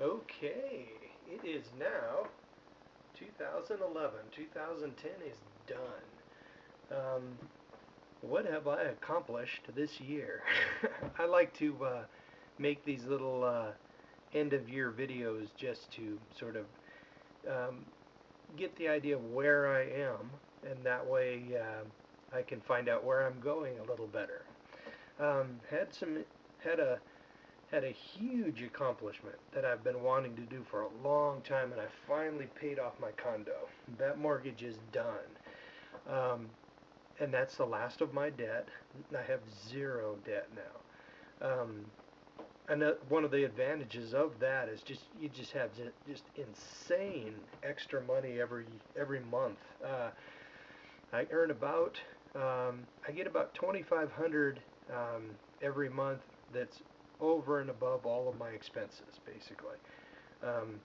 Okay, it is now 2011. 2010 is done. What have I accomplished this year? I like to make these little end of year videos just to sort of um, get the idea of where I am, and that way I can find out where I'm going a little better. Had some had a had a huge accomplishment that I've been wanting to do for a long time, and I finally paid off my condo. That mortgage is done. Um, and that's the last of my debt. I have zero debt now. And one of the advantages of that is just you just have just insane extra money every month. I earn about I get about 2,500 every month. That's over and above all of my expenses, basically. Um,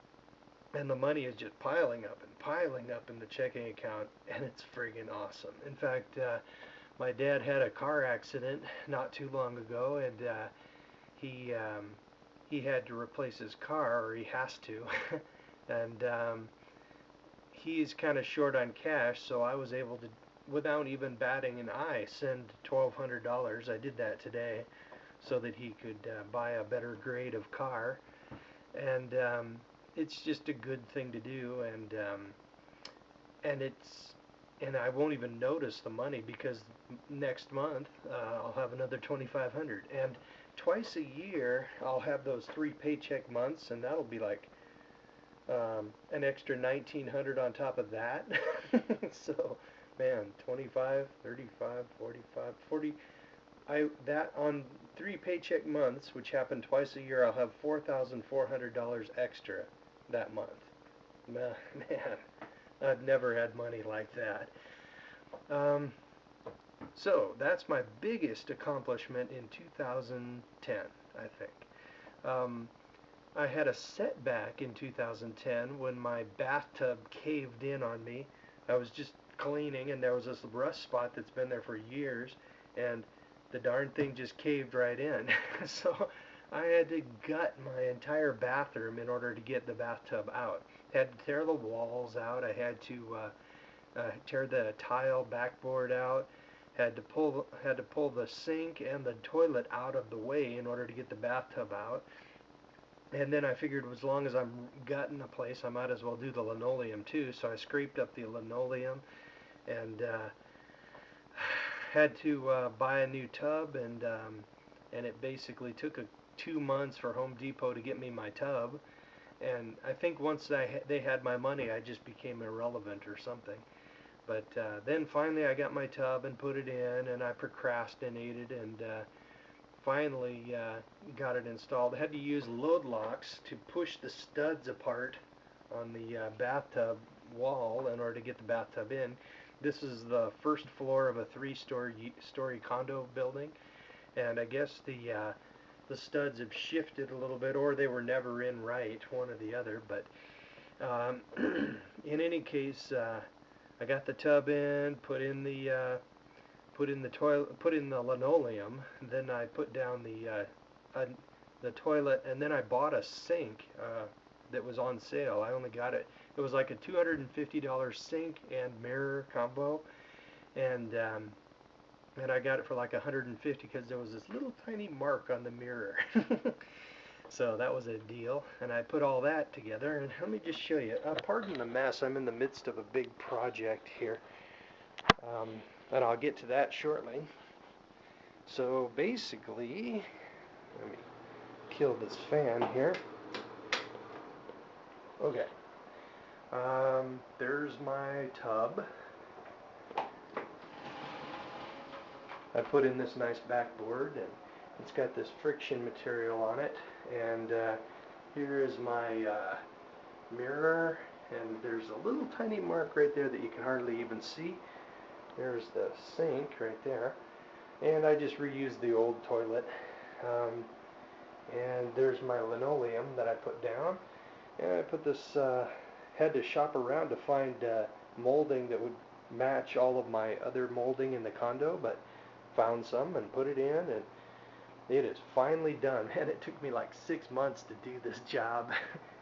and the money is just piling up and piling up in the checking account, and it's friggin' awesome. In fact, my dad had a car accident not too long ago, and he he had to replace his car, or he has to, and he's kind of short on cash, so I was able to, without even batting an eye, send $1,200. I did that today, so that he could buy a better grade of car, and it's just a good thing to do, and it's and I won't even notice the money because next month I'll have another 2,500, and twice a year I'll have those three paycheck months, and that'll be like an extra 1,900 on top of that. So, man, 25, 35, 45, 40. I that on three paycheck months, which happen twice a year, I'll have $4,400 extra that month. Man, I've never had money like that. Um, so that's my biggest accomplishment in 2010, I think. Um, I had a setback in 2010 when my bathtub caved in on me. I was just cleaning, and there was this rust spot that's been there for years, and the darn thing just caved right in. So I had to gut my entire bathroom in order to get the bathtub out. Had to tear the walls out. I had to tear the tile backboard out. Had to pull the sink and the toilet out of the way in order to get the bathtub out. And then I figured as long as I'm gutting a place, I might as well do the linoleum too. So I scraped up the linoleum and had to buy a new tub, and it basically took 2 months for Home Depot to get me my tub. And I think once they had my money, I just became irrelevant or something. But then finally I got my tub and put it in, and I procrastinated, and finally got it installed. I had to use load locks to push the studs apart on the bathtub wall in order to get the bathtub in. This is the first floor of a three-story condo building, and I guess the studs have shifted a little bit, or they were never in right, one or the other. But um, in any case, I got the tub in, put in the toilet, put in the linoleum. Then I put down the toilet, and then I bought a sink that was on sale. I only got it. It was like a $250 sink and mirror combo, and I got it for like 150 because there was this little tiny mark on the mirror. So that was a deal, and I put all that together. And let me just show you. Pardon the mess. I'm in the midst of a big project here. Um, and I'll get to that shortly. So basically, let me kill this fan here. Okay. There's my tub. I put in this nice backboard, and it's got this friction material on it. And here is my mirror, and there's a little tiny mark right there that you can hardly even see. There's the sink right there, and I just reused the old toilet. And there's my linoleum that I put down, and I put this, had to shop around to find molding that would match all of my other molding in the condo, but found some and put it in, and It is finally done. Man, it took me like 6 months to do this job.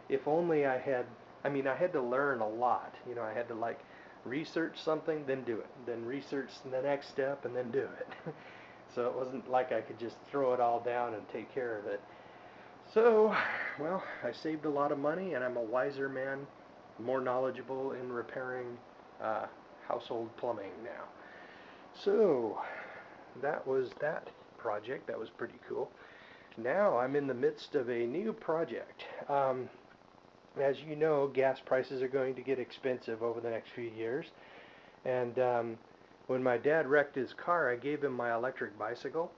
If only I had, I mean, I had to learn a lot. You know, I had to like research something, then do it. Then research the next step, and then do it. So it wasn't like I could just throw it all down and take care of it. So, well, I saved a lot of money, and I'm a wiser man, more knowledgeable in repairing uh, household plumbing now. So, that was that project. That was pretty cool. Now I'm in the midst of a new project. As you know, gas prices are going to get expensive over the next few years. And when my dad wrecked his car, I gave him my electric bicycle.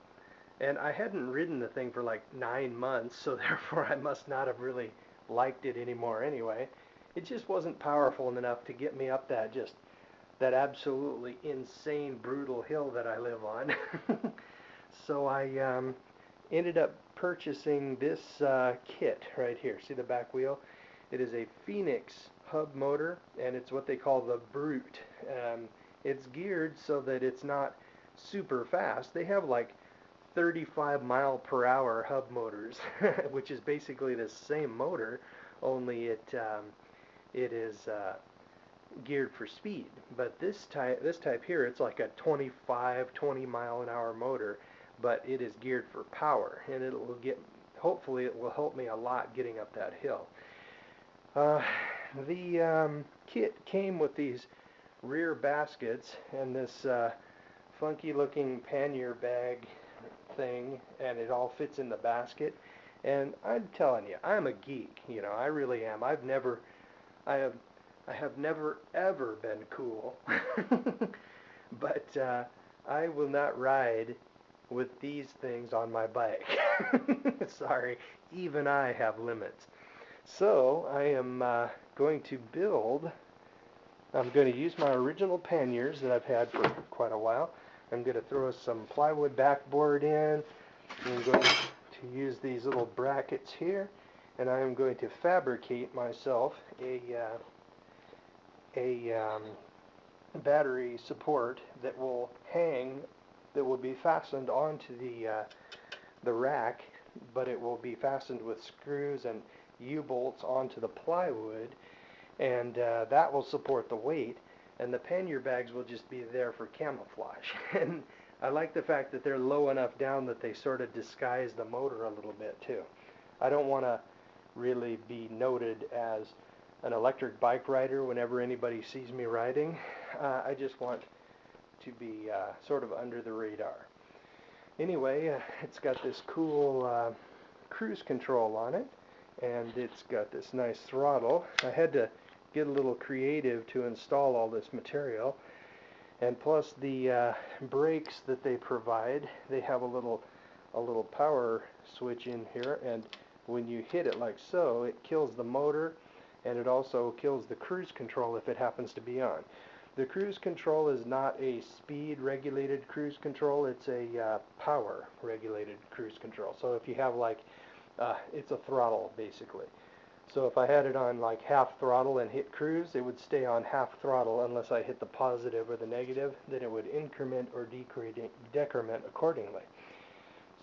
And I hadn't ridden the thing for like 9 months, so therefore I must not have really liked it anymore anyway. It just wasn't powerful enough to get me up that absolutely insane, brutal hill that I live on. So I ended up purchasing this kit right here. See the back wheel? It is a Phoenix hub motor, and it's what they call the Brute. It's geared so that it's not super fast. They have like 35 mile per hour hub motors, which is basically the same motor, only it is geared for speed. But this type here, it's like a 25, 20 mile an hour motor, but it is geared for power, and it will get. Hopefully, it will help me a lot getting up that hill. Uh, the kit came with these rear baskets and this funky looking pannier bag thing, and it all fits in the basket. And I'm telling you, I'm a geek. You know, I really am. I have, I have never ever been cool, but I will not ride with these things on my bike. Sorry, even I have limits. So I am going to build. I'm going to use my original panniers that I've had for quite a while. I'm going to throw some plywood backboard in. I'm going to use these little brackets here, and I am going to fabricate myself a battery support that will hang, that will be fastened onto the rack, but it will be fastened with screws and U-bolts onto the plywood, and that will support the weight, and the pannier bags will just be there for camouflage. And I like the fact that they're low enough down that they sort of disguise the motor a little bit too. I don't want to really be noted as an electric bike rider whenever anybody sees me riding. I just want to be sort of under the radar. Anyway, it's got this cool cruise control on it, and it's got this nice throttle. I had to get a little creative to install all this material, and plus the brakes that they provide, they have a little power switch in here, and when you hit it like so, it kills the motor, and it also kills the cruise control if it happens to be on. The cruise control is not a speed regulated cruise control, it's a power regulated cruise control. So if you have like, it's a throttle basically. So if I had it on like half throttle and hit cruise, it would stay on half throttle unless I hit the positive or the negative, then it would increment or decrement accordingly.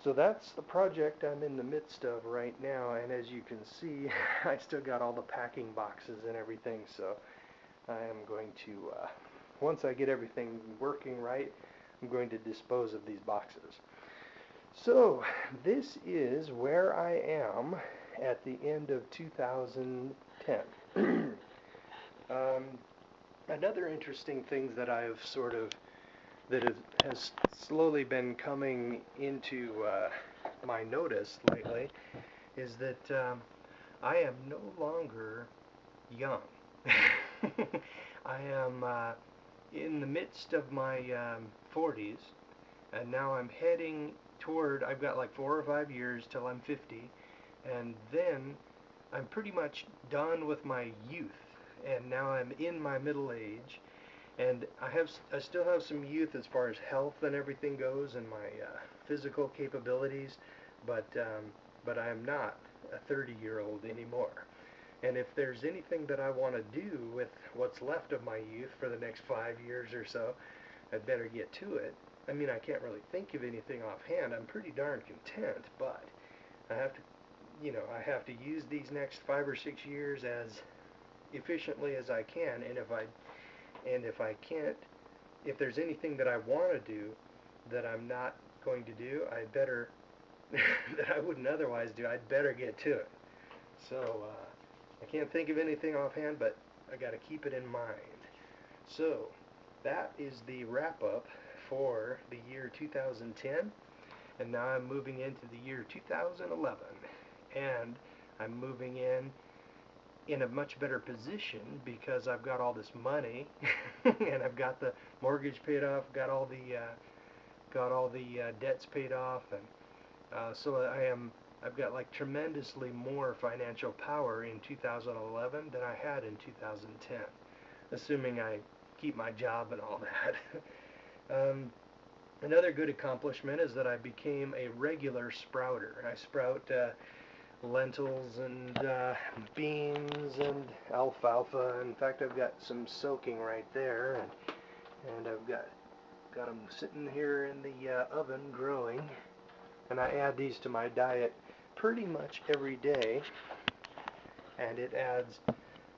So that's the project I'm in the midst of right now, and as you can see, I still got all the packing boxes and everything, so I am going to, once I get everything working right, I'm going to dispose of these boxes. So this is where I am at the end of 2010. Another interesting thing that I've sort of, has slowly been coming into my notice lately is that I am no longer young. I am in the midst of my 40s, and now I'm heading toward, I've got like 4 or 5 years till I'm 50, and then I'm pretty much done with my youth, and now I'm in my middle age, and I still have some youth as far as health and everything goes, and my physical capabilities, but I am not a 30-year-old anymore. And if there's anything that I want to do with what's left of my youth for the next 5 years or so, I'd better get to it. I mean, I can't really think of anything offhand. I'm pretty darn content, but I have to, I have to use these next 5 or 6 years as efficiently as I can, and if I can't, if there's anything that I want to do that I'm not going to do, I better that I wouldn't otherwise do, I'd better get to it. So I can't think of anything offhand, but I got to keep it in mind. So that is the wrap up for the year 2010, and now I'm moving into the year 2011, and I'm moving in a much better position because I've got all this money and I've got the mortgage paid off, got all the debts paid off, and so I've got like tremendously more financial power in 2011 than I had in 2010, assuming I keep my job and all that. Another good accomplishment is that I became a regular sprouter. I sprout lentils and beans and alfalfa. In fact, I've got some soaking right there, and I've got them sitting here in the oven growing, and I add these to my diet pretty much every day, and it adds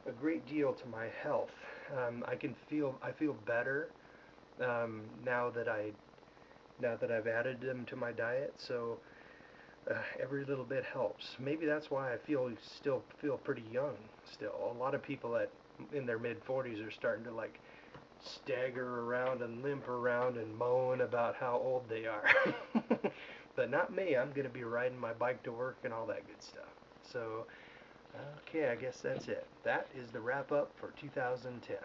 a great deal to my health. I feel better now that I've added them to my diet. So every little bit helps. Maybe that's why I still feel pretty young. Still, a lot of people in their mid 40s are starting to like stagger around and limp around and moan about how old they are. But not me. I'm going to be riding my bike to work and all that good stuff. So, okay, I guess that's it. That is the wrap up for 2010.